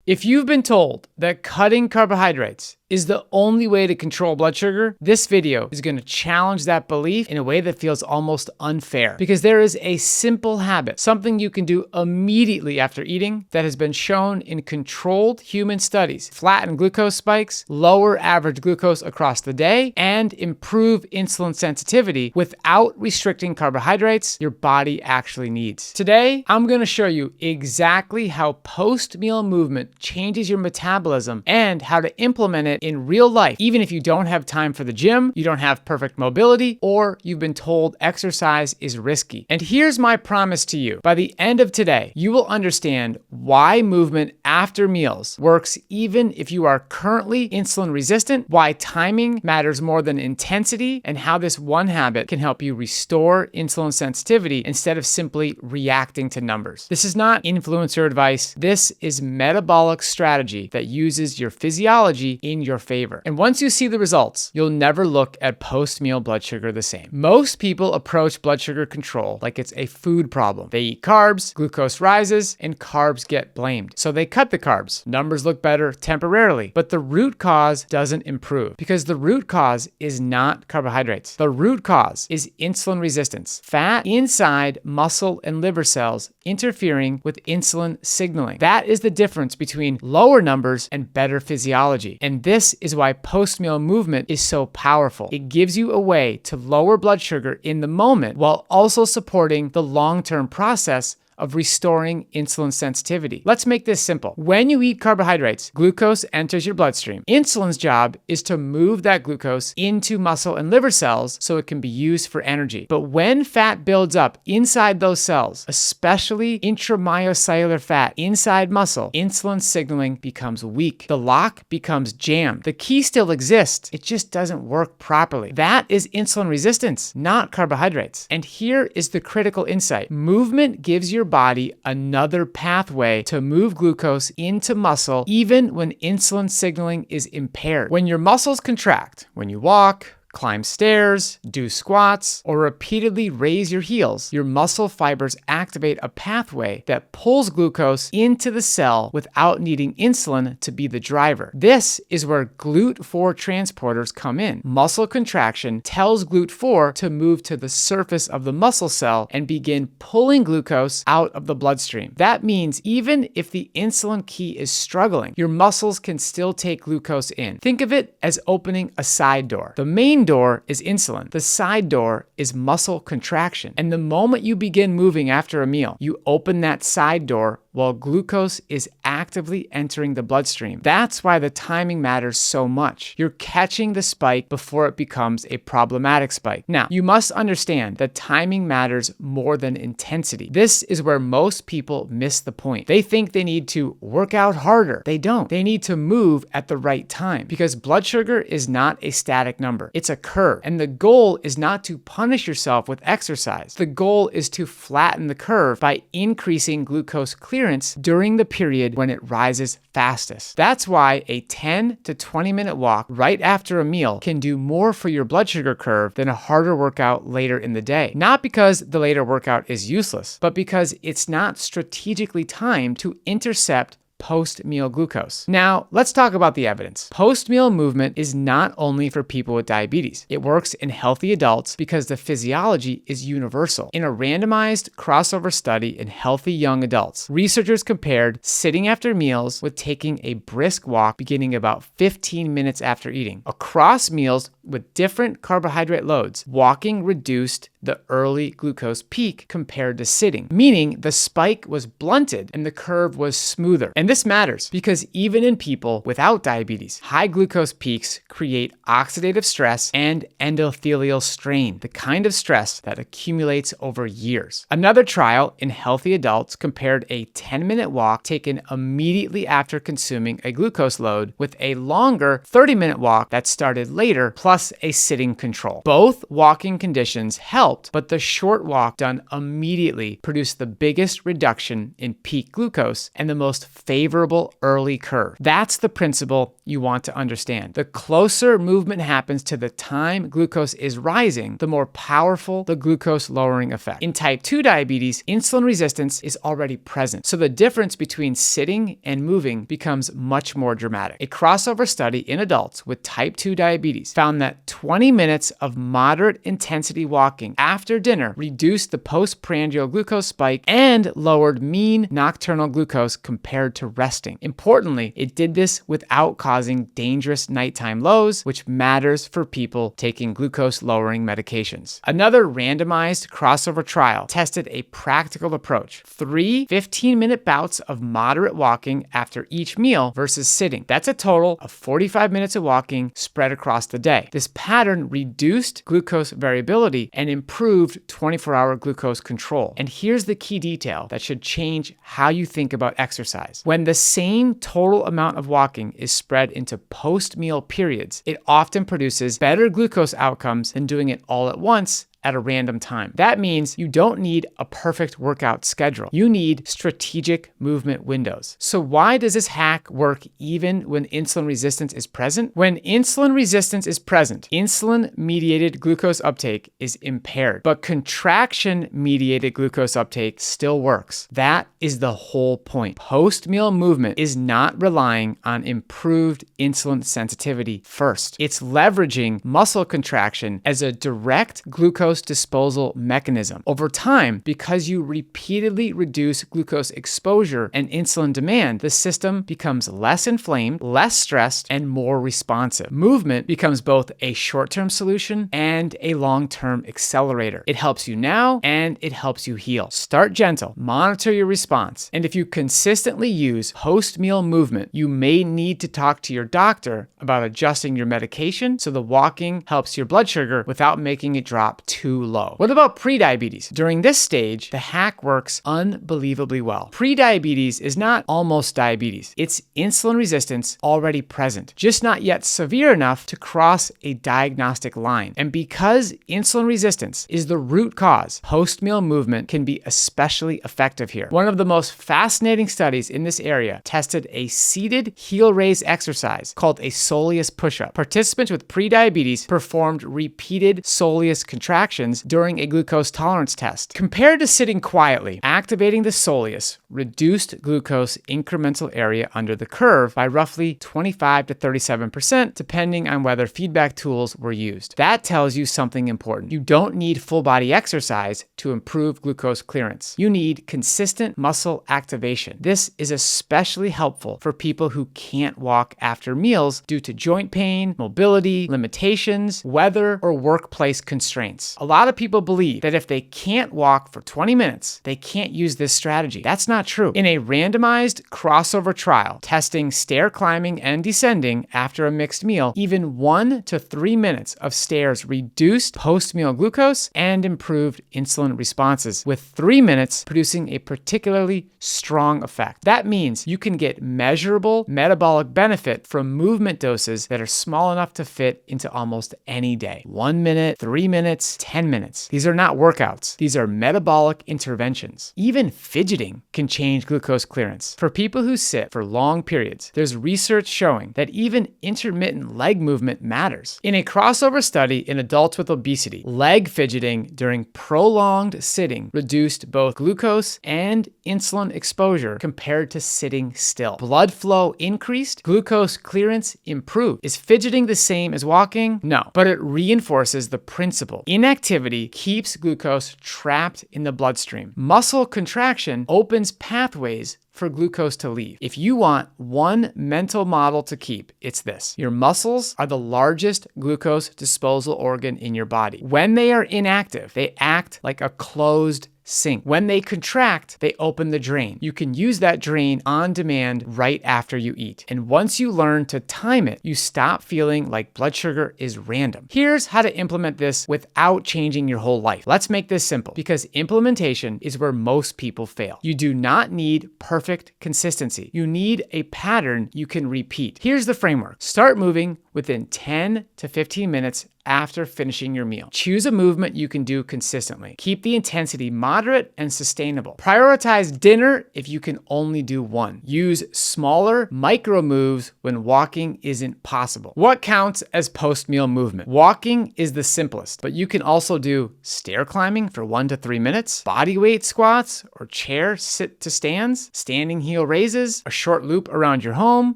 If you've been told that cutting carbohydrates is the only way to control blood sugar, this video is going to challenge that belief in a way that feels almost unfair. Because there is a simple habit, something you can do immediately after eating, that has been shown in controlled human studies: flatten glucose spikes, lower average glucose across the day, and improve insulin sensitivity without restricting carbohydrates your body actually needs. Today, I'm going to show you exactly how post-meal movement changes your metabolism and how to implement it in real life, even if you don't have time for the gym, you don't have perfect mobility, or you've been told exercise is risky. And here's my promise to you. By the end of today, you will understand why movement after meals works even if you are currently insulin resistant, why timing matters more than intensity, and how this one habit can help you restore insulin sensitivity instead of simply reacting to numbers. This is not influencer advice. This is metabolic strategy that uses your physiology in your favor. And once you see the results, you'll never look at post-meal blood sugar the same. Most people approach blood sugar control like it's a food problem. They eat carbs, glucose rises, and carbs get blamed. So they cut the carbs. Numbers look better temporarily, but the root cause doesn't improve because the root cause is not carbohydrates. The root cause is insulin resistance, fat inside muscle and liver cells interfering with insulin signaling. That is the difference between lower numbers and better physiology. And this is why post-meal movement is so powerful. It gives you a way to lower blood sugar in the moment while also supporting the long-term process of restoring insulin sensitivity. Let's make this simple. When you eat carbohydrates, glucose enters your bloodstream. Insulin's job is to move that glucose into muscle and liver cells so it can be used for energy. But when fat builds up inside those cells, especially intramyocellular fat inside muscle, insulin signaling becomes weak. The lock becomes jammed. The key still exists. It just doesn't work properly. That is insulin resistance, not carbohydrates. And here is the critical insight. Movement gives your body another pathway to move glucose into muscle even when insulin signaling is impaired. When your muscles contract, when you walk, climb stairs, do squats, or repeatedly raise your heels, your muscle fibers activate a pathway that pulls glucose into the cell without needing insulin to be the driver. This is where GLUT4 transporters come in. Muscle contraction tells GLUT4 to move to the surface of the muscle cell and begin pulling glucose out of the bloodstream. That means even if the insulin key is struggling, your muscles can still take glucose in. Think of it as opening a side door. The main door is insulin. The side door is muscle contraction. And the moment you begin moving after a meal, you open that side door while glucose is actively entering the bloodstream. That's why the timing matters so much. You're catching the spike before it becomes a problematic spike. Now, you must understand that timing matters more than intensity. This is where most people miss the point. They think they need to work out harder. They don't. They need to move at the right time because blood sugar is not a static number. It's a curve. And the goal is not to punish yourself with exercise. The goal is to flatten the curve by increasing glucose clearance during the period when it rises fastest. That's why a 10 to 20 minute walk right after a meal can do more for your blood sugar curve than a harder workout later in the day. Not because the later workout is useless, but because it's not strategically timed to intercept post-meal glucose. Now, let's talk about the evidence. Post-meal movement is not only for people with diabetes. It works in healthy adults because the physiology is universal. In a randomized crossover study in healthy young adults, researchers compared sitting after meals with taking a brisk walk beginning about 15 minutes after eating. Across meals with different carbohydrate loads, walking reduced the early glucose peak compared to sitting, meaning the spike was blunted and the curve was smoother. And this matters because even in people without diabetes, high glucose peaks create oxidative stress and endothelial strain, the kind of stress that accumulates over years. Another trial in healthy adults compared a 10-minute walk taken immediately after consuming a glucose load with a longer 30-minute walk that started later, plus a sitting control. Both walking conditions helped, but the short walk done immediately produced the biggest reduction in peak glucose and the most favorable favorable early curve. That's the principle you want to understand. The closer movement happens to the time glucose is rising, the more powerful the glucose lowering effect. In type 2 diabetes, insulin resistance is already present, so the difference between sitting and moving becomes much more dramatic. A crossover study in adults with type 2 diabetes found that 20 minutes of moderate intensity walking after dinner reduced the postprandial glucose spike and lowered mean nocturnal glucose compared to resting. Importantly, it did this without causing dangerous nighttime lows, which matters for people taking glucose-lowering medications. Another randomized crossover trial tested a practical approach: 3 15-minute bouts of moderate walking after each meal versus sitting. That's a total of 45 minutes of walking spread across the day. This pattern reduced glucose variability and improved 24-hour glucose control. And here's the key detail that should change how you think about exercise. When the same total amount of walking is spread into post-meal periods, it often produces better glucose outcomes than doing it all at once at a random time. That means you don't need a perfect workout schedule. You need strategic movement windows. So why does this hack work even when insulin resistance is present? When insulin resistance is present, insulin-mediated glucose uptake is impaired, but contraction-mediated glucose uptake still works. That is the whole point. Post-meal movement is not relying on improved insulin sensitivity first. It's leveraging muscle contraction as a direct glucose disposal mechanism. Over time, because you repeatedly reduce glucose exposure and insulin demand, the system becomes less inflamed, less stressed, and more responsive. Movement becomes both a short-term solution and a long-term accelerator. It helps you now and it helps you heal. Start gentle, monitor your response, and if you consistently use post-meal movement, you may need to talk to your doctor about adjusting your medication so the walking helps your blood sugar without making it drop too low. What about prediabetes? During this stage, the hack works unbelievably well. Prediabetes is not almost diabetes. It's insulin resistance already present, just not yet severe enough to cross a diagnostic line. And because insulin resistance is the root cause, post-meal movement can be especially effective here. One of the most fascinating studies in this area tested a seated heel raise exercise called a soleus push-up. Participants with prediabetes performed repeated soleus contractions during a glucose tolerance test. Compared to sitting quietly, activating the soleus reduced glucose incremental area under the curve by roughly 25 to 37%, depending on whether feedback tools were used. That tells you something important. You don't need full body exercise to improve glucose clearance. You need consistent muscle activation. This is especially helpful for people who can't walk after meals due to joint pain, mobility limitations, weather, or workplace constraints. A lot of people believe that if they can't walk for 20 minutes, they can't use this strategy. That's not true. In a randomized crossover trial testing stair climbing and descending after a mixed meal, even 1 to 3 minutes of stairs reduced post-meal glucose and improved insulin responses, with 3 minutes producing a particularly strong effect. That means you can get measurable metabolic benefit from movement doses that are small enough to fit into almost any day. 1 minute, 3 minutes, 10 minutes. These are not workouts. These are metabolic interventions. Even fidgeting can change glucose clearance. For people who sit for long periods, there's research showing that even intermittent leg movement matters. In a crossover study in adults with obesity, leg fidgeting during prolonged sitting reduced both glucose and insulin exposure compared to sitting still. Blood flow increased, glucose clearance improved. Is fidgeting the same as walking? No, but it reinforces the principle. Inactivity keeps glucose trapped in the bloodstream. Muscle contraction opens pathways for glucose to leave. If you want one mental model to keep, it's this: your muscles are the largest glucose disposal organ in your body. When they are inactive, they act like a closed sink. When they contract, they open the drain. You can use that drain on demand right after you eat. And once you learn to time it, you stop feeling like blood sugar is random. Here's how to implement this without changing your whole life. Let's make this simple, because implementation is where most people fail. You do not need perfect consistency. You need a pattern you can repeat. Here's the framework. Start moving within 10 to 15 minutes after finishing your meal. Choose a movement you can do consistently. Keep the intensity moderate and sustainable. Prioritize dinner if you can only do one. Use smaller, micro moves when walking isn't possible. What counts as post-meal movement? Walking is the simplest, but you can also do stair climbing for 1 to 3 minutes, body weight squats or chair sit to stands, standing heel raises, a short loop around your home,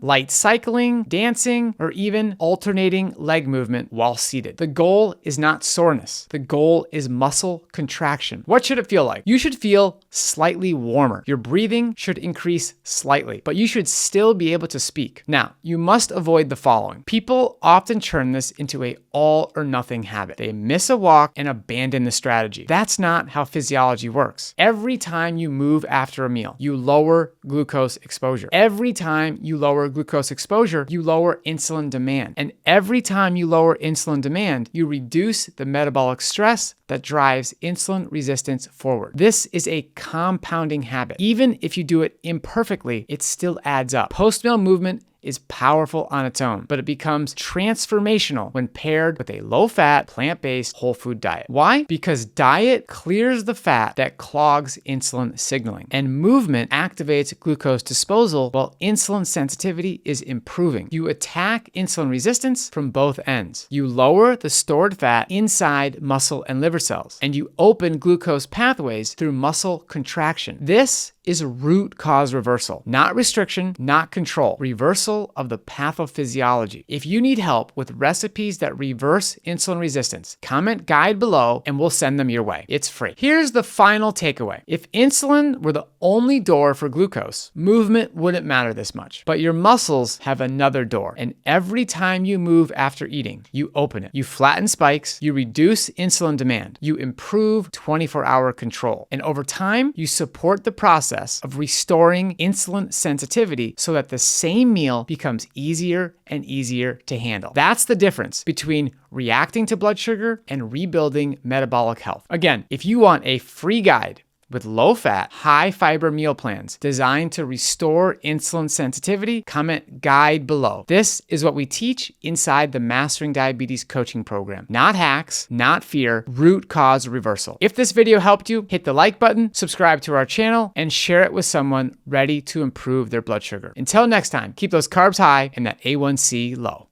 light cycling, dancing, or even alternating leg movement while seated. The goal is not soreness. The goal is muscle contraction. What should it feel like? You should feel slightly warmer. Your breathing should increase slightly, but you should still be able to speak. Now, you must avoid the following. People often turn this into a all or nothing habit. They miss a walk and abandon the strategy. That's not how physiology works. Every time you move after a meal, you lower glucose exposure. Every time you lower glucose exposure, you lower insulin demand. And every time you lower insulin demand, you reduce the metabolic stress that drives insulin resistance forward. This is a compounding habit. Even if you do it imperfectly, it still adds up. Post-meal movement is powerful on its own, but it becomes transformational when paired with a low-fat, plant-based, whole food diet. Why? Because diet clears the fat that clogs insulin signaling, and movement activates glucose disposal while insulin sensitivity is improving. You attack insulin resistance from both ends. You lower the stored fat inside muscle and liver cells, and you open glucose pathways through muscle contraction. This is root cause reversal, not restriction, not control. Reversal of the pathophysiology. If you need help with recipes that reverse insulin resistance, comment guide below and we'll send them your way. It's free. Here's the final takeaway. If insulin were the only door for glucose, movement wouldn't matter this much. But your muscles have another door, and every time you move after eating, you open it. You flatten spikes, you reduce insulin demand, you improve 24-hour control, and over time, you support the process of restoring insulin sensitivity so that the same meal becomes easier and easier to handle. That's the difference between reacting to blood sugar and rebuilding metabolic health. Again, if you want a free guide with low-fat, high-fiber meal plans designed to restore insulin sensitivity, comment guide below. This is what we teach inside the Mastering Diabetes coaching program. Not hacks, not fear, root cause reversal. If this video helped you, hit the like button, subscribe to our channel, and share it with someone ready to improve their blood sugar. Until next time, keep those carbs high and that A1C low.